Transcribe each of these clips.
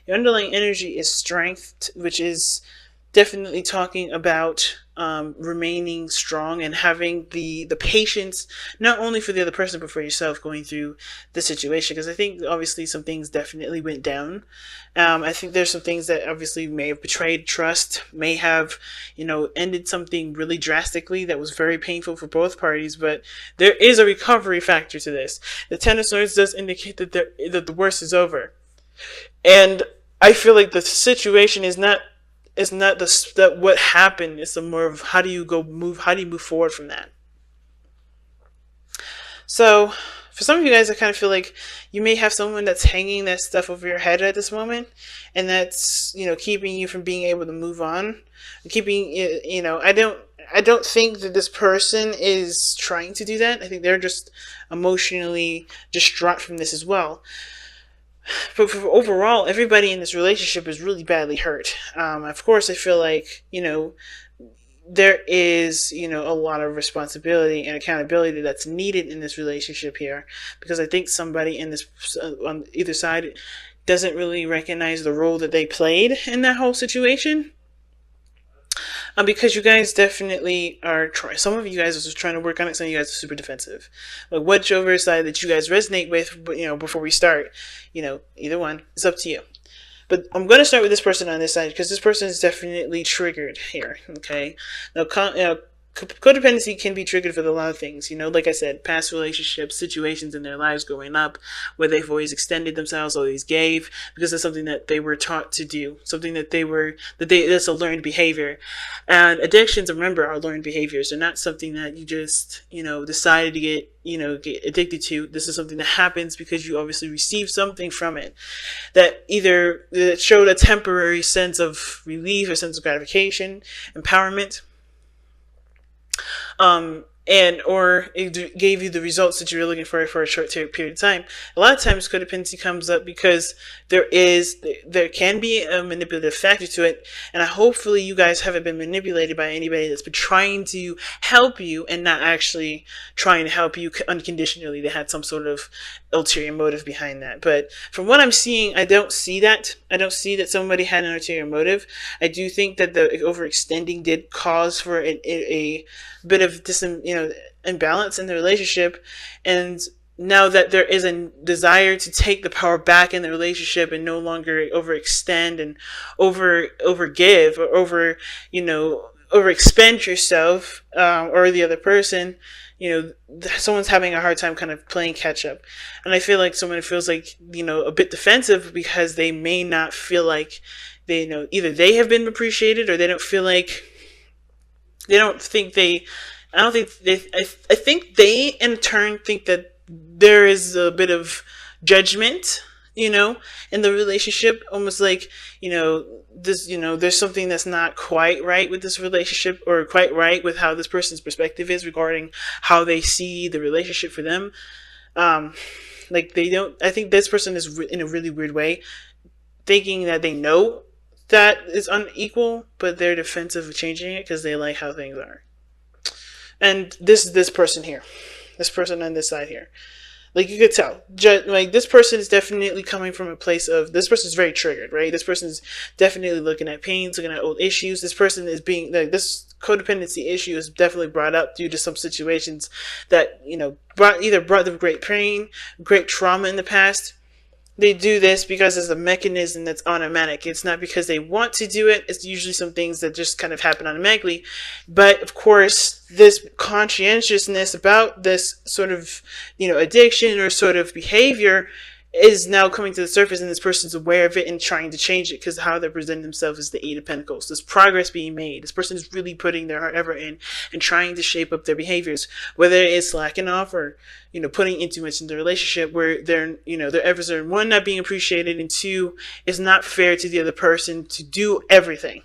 Your underlying energy is strength, which is definitely talking about remaining strong and having the patience, not only for the other person but for yourself going through the situation. Because I think obviously some things definitely went down. I think there's some things that obviously may have betrayed trust, may have, ended something really drastically that was very painful for both parties. But there is a recovery factor to this. The Ten of Swords does indicate that the worst is over, and I feel like the situation is not that what happened. It's more of how do you move forward from that. So for some of you guys, I kind of feel like you may have someone that's hanging that stuff over your head at this moment, and that's keeping you from being able to move on, keeping I don't think that this person is trying to do that. I think they're just emotionally distraught from this as well. But for overall, everybody in this relationship is really badly hurt. Of course, I feel like, there is, a lot of responsibility and accountability that's needed in this relationship here, because I think somebody in this, on either side, doesn't really recognize the role that they played in that whole situation. Because you guys definitely are trying. Some of you guys are just trying to work on it. Some of you guys are super defensive. Like whichever side that you guys resonate with, before we start, either one. It's up to you. But I'm going to start with this person on this side because this person is definitely triggered here. Okay. Now, codependency can be triggered for a lot of things. Like I said, past relationships, situations in their lives growing up where they've always extended themselves, always gave, because it's something that they were taught to do, something that's a learned behavior. And addictions, remember, are learned behaviors. They're not something that you just, decided to get addicted to. This is something that happens because you obviously received something from it that either showed a temporary sense of relief, a sense of gratification, empowerment, or it gave you the results that you were looking for a short period of time. A lot of times codependency comes up because there can be a manipulative factor to it, and hopefully you guys haven't been manipulated by anybody that's been trying to help you and not actually trying to help you unconditionally. They had some sort of ulterior motive behind that. But from what I'm seeing, I don't see that. I don't see that somebody had an ulterior motive. I do think that the overextending did cause for a bit of imbalance in the relationship, and now that there is a desire to take the power back in the relationship and no longer overextend and overgive or overexpend yourself, or the other person, someone's having a hard time kind of playing catch up. And I feel like someone feels like, a bit defensive because they may not feel like either they have been appreciated, or they don't feel like, I think I think they in turn think that there is a bit of judgment, in the relationship, almost like, there's something that's not quite right with this relationship, or quite right with how this person's perspective is regarding how they see the relationship for them. Like I think this person is in a really weird way, thinking that they know that is unequal, but they're defensive of changing it because they like how things are. And this person here, this person on this side here, like you could tell, like this person is definitely coming from a place of, this person is very triggered, right? This person is definitely looking at pains, looking at old issues. This person is being, like, this codependency issue is definitely brought up due to some situations that, brought them great pain, great trauma in the past. They do this because it's a mechanism that's automatic. It's not because they want to do it. It's usually some things that just kind of happen automatically. But of course, this conscientiousness about this sort of, addiction or sort of behavior is now coming to the surface, and this person's aware of it and trying to change it because how they're presenting themselves is the Eight of Pentacles. There's progress being made. This person is really putting their heart effort in and trying to shape up their behaviors, whether it's slacking off or, putting in too much in the relationship where their efforts are, one, not being appreciated, and two, it's not fair to the other person to do everything.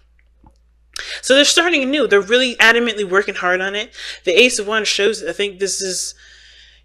So they're starting anew. They're really adamantly working hard on it. The Ace of Wands shows, I think this is,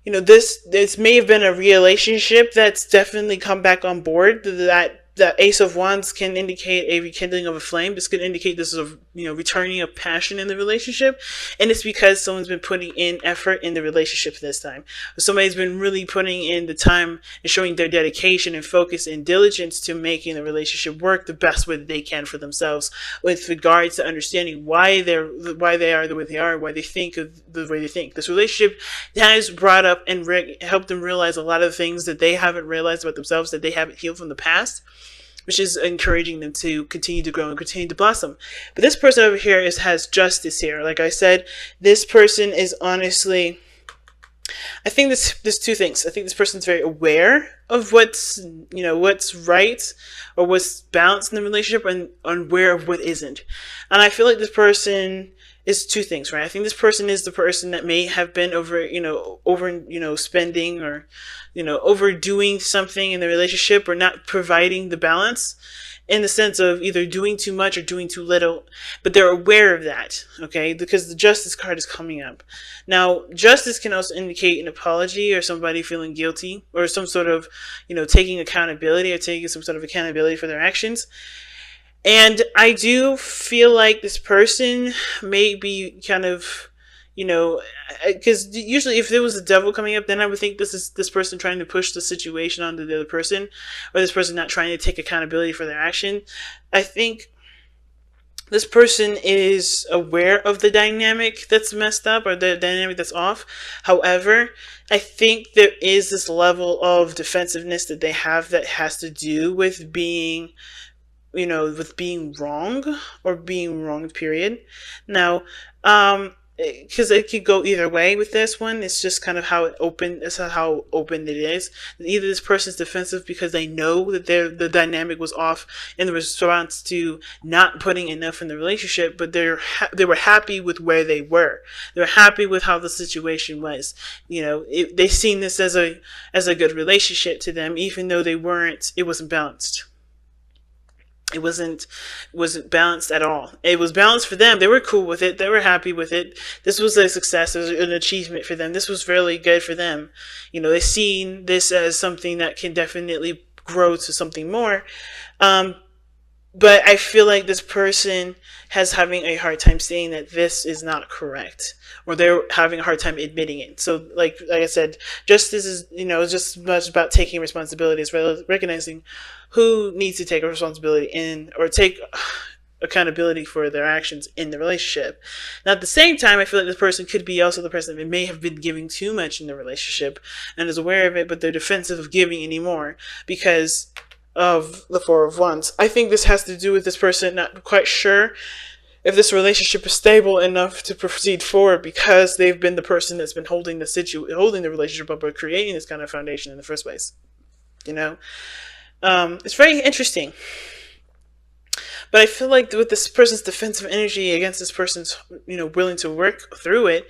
this may have been a relationship that's definitely come back on board, that the Ace of Wands can indicate a rekindling of a flame. This could indicate this is a returning of passion in the relationship, and it's because someone's been putting in effort in the relationship this time. Somebody's been really putting in the time and showing their dedication and focus and diligence to making the relationship work the best way that they can for themselves, with regards to understanding why they are the way they are, why they think of the way they think. This relationship has brought up and helped them realize a lot of things that they haven't realized about themselves, that they haven't healed from the past, which is encouraging them to continue to grow and continue to blossom. But this person over here has justice here. Like I said, this person is honestly, I think there's two things. I think this person's very aware of what's right or what's balanced in the relationship, and unaware of what isn't. And I feel like this person is two things, right? I think this person is the person that may have been over spending, or overdoing something in the relationship, or not providing the balance, in the sense of either doing too much or doing too little, but they're aware of that, okay? Because the Justice card is coming up. Now, Justice can also indicate an apology, or somebody feeling guilty, or some sort of, taking accountability, or taking some sort of accountability for their actions. And I do feel like this person may be kind of, because usually if there was a devil coming up, then I would think this is this person trying to push the situation onto the other person, or this person not trying to take accountability for their action. I think this person is aware of the dynamic that's messed up, or the dynamic that's off. However, I think there is this level of defensiveness that they have that has to do with being wrong, or being wronged, period. Now, because it could go either way with this one. It's just kind of how open it is. Either this person's defensive because they know that the dynamic was off in the response to not putting enough in the relationship, but they were happy with where they were. They were happy with how the situation was. They seen this as a good relationship to them, even though it wasn't balanced. It wasn't balanced at all. It was balanced for them. They were cool with it. They were happy with it. This was a success. It was an achievement for them. This was really good for them. They seen this as something that can definitely grow to something more. But I feel like this person has having a hard time saying that this is not correct, or they're having a hard time admitting it. So like I said, justice is, just as much about taking responsibility as well as recognizing who needs to take a responsibility or take accountability for their actions in the relationship. Now, at the same time, I feel like this person could be also the person that may have been giving too much in the relationship and is aware of it, but they're defensive of giving anymore because of the Four of Wands. I think this has to do with this person not quite sure if this relationship is stable enough to proceed forward, because they've been the person that's been holding the relationship up, or creating this kind of foundation in the first place. It's very interesting. But I feel like with this person's defensive energy against this person's, willing to work through it,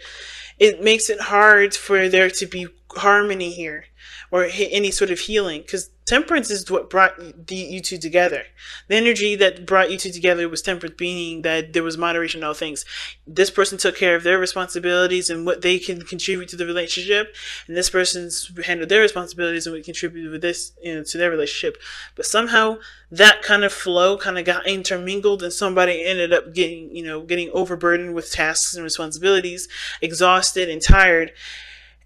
it makes it hard for there to be harmony here, or any sort of healing, because temperance is what brought you two together. The energy that brought you two together was temperance, meaning that there was moderation in all things. This person took care of their responsibilities and what they can contribute to the relationship, and this person's handled their responsibilities and what contributed with this, to their relationship. But somehow that kind of flow kind of got intermingled, and somebody ended up getting overburdened with tasks and responsibilities, exhausted and tired.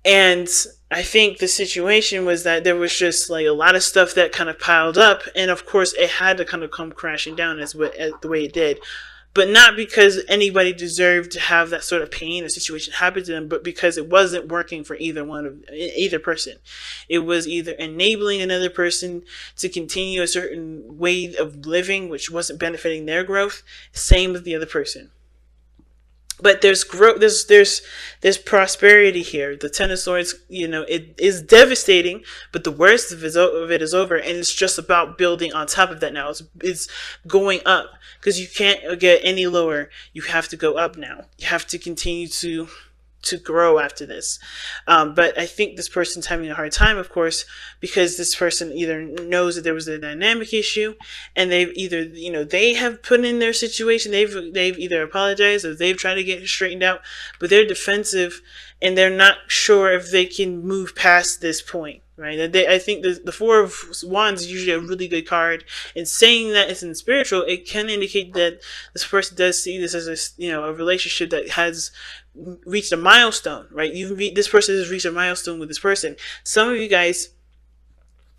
And I think the situation was that there was just like a lot of stuff that kind of piled up, and of course it had to kind of come crashing down as the way it did. But not because anybody deserved to have that sort of pain or situation happen to them, but because it wasn't working for either person. It was either enabling another person to continue a certain way of living, which wasn't benefiting their growth. Same with the other person. But there's growth, there's prosperity here. The Ten of Swords, it is devastating, but the worst of it is over, and it's just about building on top of that now. It's going up, because you can't get any lower. You have to go up now. You have to continue to grow after this. But I think this person's having a hard time, of course, because this person either knows that there was a dynamic issue, and they've either, they have put in their situation, they've either apologized or they've tried to get it straightened out, but they're defensive and they're not sure if they can move past this point, right? I think the Four of Wands is usually a really good card. And saying that it's in spiritual, it can indicate that this person does see this as a relationship that has reached a milestone, right? This person has reached a milestone with this person. Some of you guys,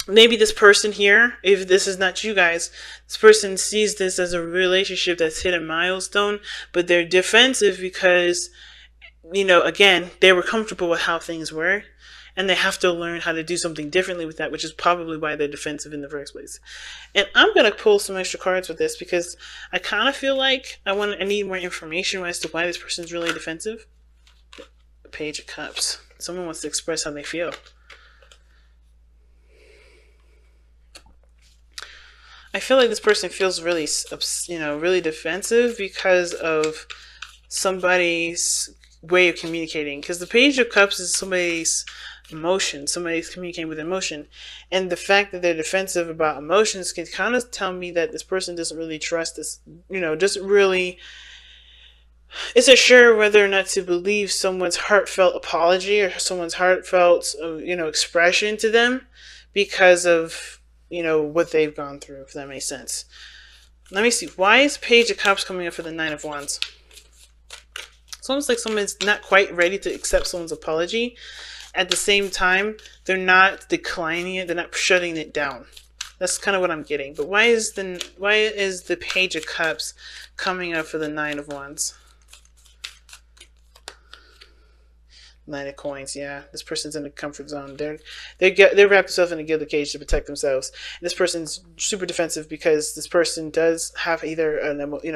maybe this person here, if this is not you guys, this person sees this as a relationship that's hit a milestone, but they're defensive because, again, they were comfortable with how things were, and they have to learn how to do something differently with that, which is probably why they're defensive in the first place. And I'm going to pull some extra cards with this because I kind of feel like I need more information as to why this person's really defensive. The Page of Cups. Someone wants to express how they feel. I feel like this person feels really, really defensive because of somebody's way of communicating. Because the Page of Cups is somebody's emotion. Somebody's communicating with emotion. And the fact that they're defensive about emotions can kind of tell me that this person doesn't really trust this, doesn't really, isn't sure whether or not to believe someone's heartfelt apology or someone's heartfelt, expression to them because of, what they've gone through, if that makes sense. Let me see. Why is Page of Cups coming up for the Nine of Wands? It's almost like someone's not quite ready to accept someone's apology. At the same time, they're not declining it. They're not shutting it down. That's kind of what I'm getting. But why is the Page of Cups coming up for the Nine of Wands? Nine of Coins, yeah. This person's in a comfort zone. They wrap themselves in a gilded cage to protect themselves. And this person's super defensive because this person does have either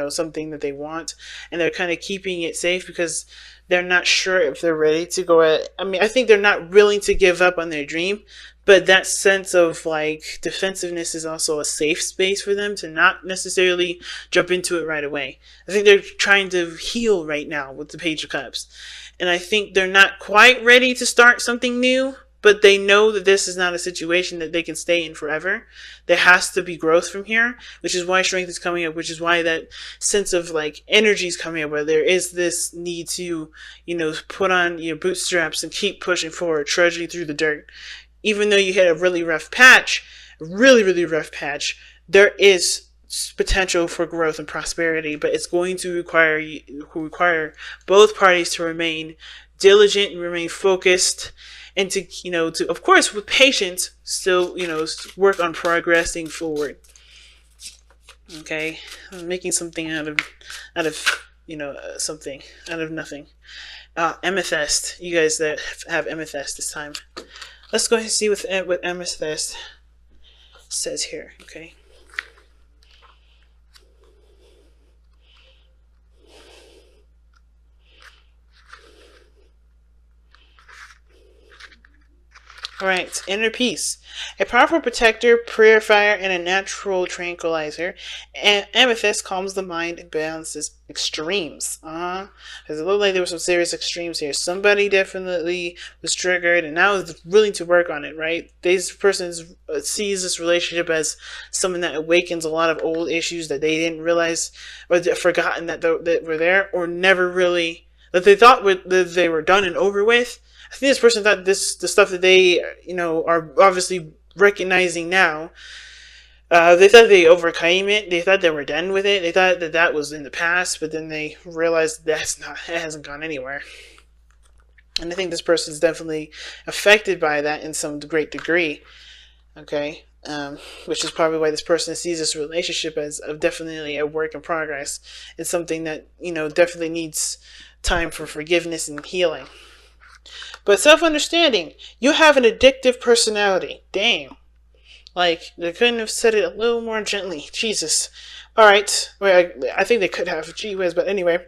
something that they want, and they're kind of keeping it safe because they're not sure if they're ready to go at. I think they're not willing to give up on their dream, but that sense of like defensiveness is also a safe space for them to not necessarily jump into it right away. I think they're trying to heal right now with the Page of Cups. And I think they're not quite ready to start something new, but they know that this is not a situation that they can stay in forever. There has to be growth from here, which is why strength is coming up, which is why that sense of like energy is coming up, where there is this need to, put on your bootstraps and keep pushing forward, trudging through the dirt. Even though you hit a really rough patch, there is potential for growth and prosperity, but it's going to require both parties to remain diligent and remain focused, and to of course with patience still work on progressing forward. Okay, I'm making something out of something out of nothing. Amethyst. You guys that have amethyst this time, let's go ahead and see what amethyst says here. Okay. Alright, inner peace. A powerful protector, purifier, and a natural tranquilizer. Amethyst calms the mind and balances extremes. Because it looked like there were some serious extremes here. Somebody definitely was triggered and now is willing to work on it, right? This person sees this relationship as something that awakens a lot of old issues that they didn't realize or forgotten that were there, or never really, that they thought that they were done and over with. I think this person thought the stuff that they, are obviously recognizing now, they thought they overcame it. They thought they were done with it. They thought that was in the past, but then they realized it hasn't gone anywhere. And I think this person is definitely affected by that in some great degree. Okay. Which is probably why this person sees this relationship as definitely a work in progress. It's something that, definitely needs time for forgiveness and healing. But self-understanding, you have an addictive personality. Damn. Like, they couldn't have said it a little more gently. Jesus. Alright. Well, I think they could have. Gee whiz. But anyway.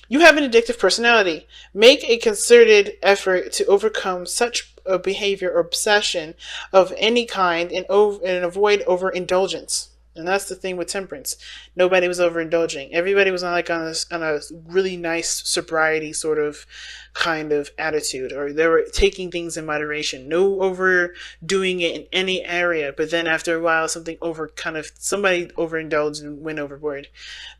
You have an addictive personality. Make a concerted effort to overcome such a behavior or obsession of any kind and avoid overindulgence. And that's the thing with temperance. Nobody was overindulging. Everybody was on a really nice sobriety sort of kind of attitude, or they were taking things in moderation. No overdoing it in any area. But then after a while, somebody overindulged and went overboard.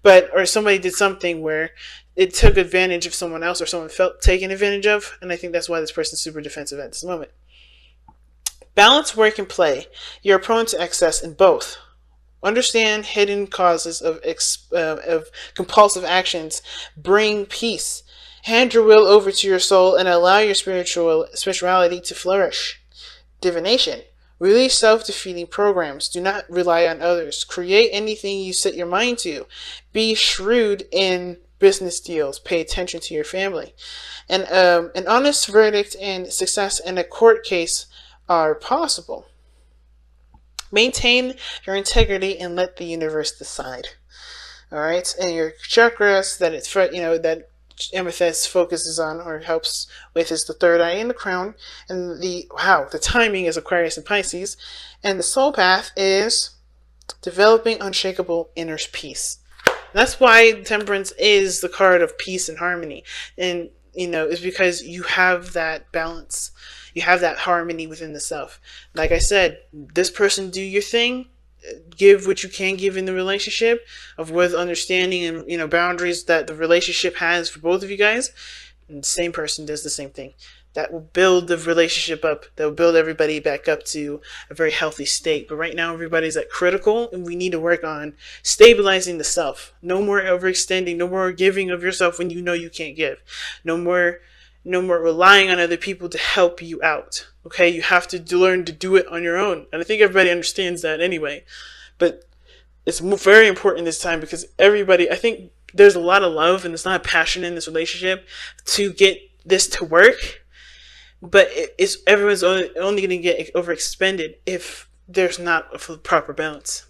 Or somebody did something where it took advantage of someone else, or someone felt taken advantage of. And I think that's why this person's super defensive at this moment. Balance work and play. You're prone to excess in both. Understand hidden causes of compulsive actions. Bring peace. Hand your will over to your soul and allow your spirituality to flourish. Divination. Release self-defeating programs. Do not rely on others. Create anything you set your mind to. Be shrewd in business deals. Pay attention to your family. And an honest verdict and success in a court case are possible. Maintain your integrity and let the universe decide. All right, and your chakras that that amethyst focuses on or helps with is the third eye and the crown, and the timing is Aquarius and Pisces, and the soul path is developing unshakable inner peace. That's why Temperance is the card of peace and harmony, and is because you have that balance. You have that harmony within the self. Like I said, this person do your thing, give what you can give in the relationship with understanding and boundaries that the relationship has for both of you guys, and the same person does the same thing. That will build the relationship up. That will build everybody back up to a very healthy state. But right now everybody's at critical, and we need to work on stabilizing the self. No more overextending, no more giving of yourself when you know you can't give. No more relying on other people to help you out. Okay, you have to learn to do it on your own. And I think everybody understands that anyway. But it's very important this time because I think there's a lot of love and there's not passion in this relationship to get this to work. But everyone's only going to get overexpended if there's not a proper balance.